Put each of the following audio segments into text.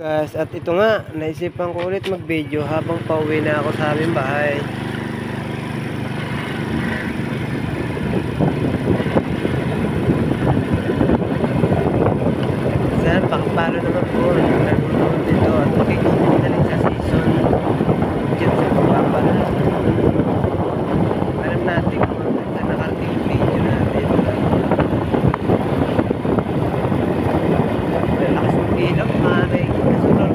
Guys, at ito nga, naisipan ko ulit mag-video habang pauwi na ako sa aming bahay. Saan, pakapalo naman po nanonood dito at makikita na rin sa season dyan sa pagpapalo. Alam natin kung sa nakarating yung video natin. Lakas ng ilaw, maaaring kasunod.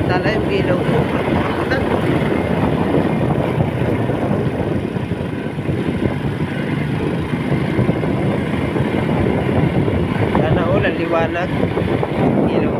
Tala yung ilaw ko. Sana ulan, liwanag. Ilaw.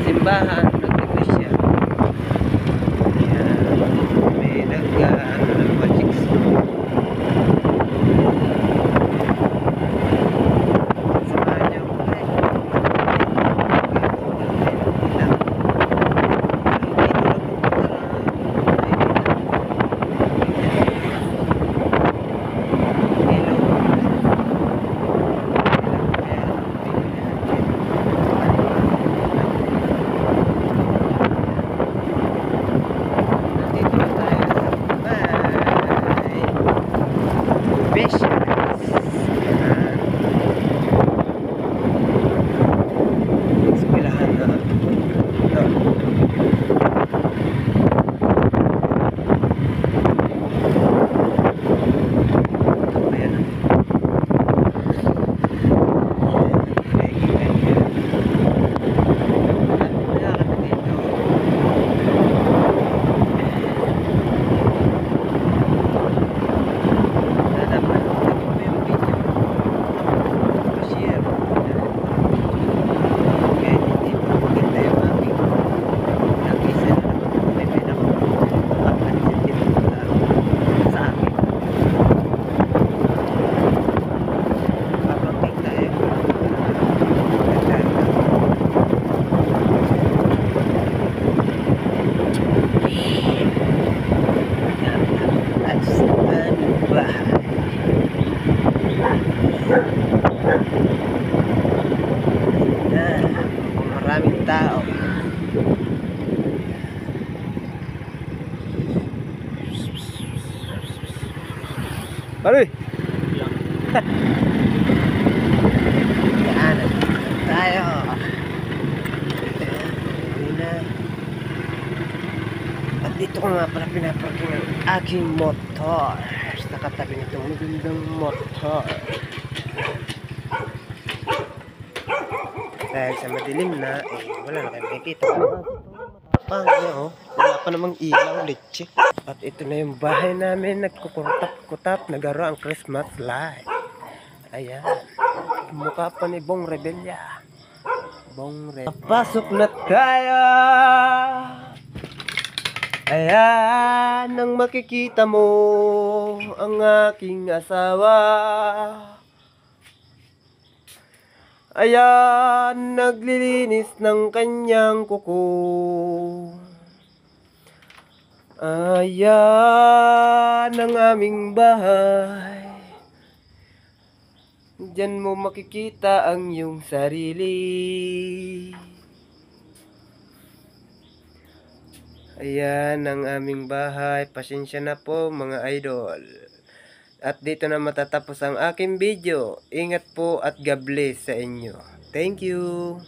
Simbahan ng iglesia. Ayan. May nag-ano ng mga chicks. Samahan niyo ako. Maraming tao. Aray! Yan, tayo. At dito ko nga pala pinaparking ang aking motor. Nakatabi nitong magandang motor. Dahil sa madilim na, wala na kayo makikita. Wala pa namang ilaw, leche. At ito na yung bahay namin, nagkukutap-kutap, nagaro ang Christmas light. Ayan, mukha pa ni Bong Rebella. Pasok na tayo. Ayan, nang makikita mo ang aking asawa. Ayan, naglilinis ng kanyang kuko. Ayan ang aming bahay. Diyan mo makikita ang iyong sarili. Ayan ang aming bahay. Pasensya na po mga idol. At dito na matatapos ang aking video. Ingat po at God bless sa inyo. Thank you.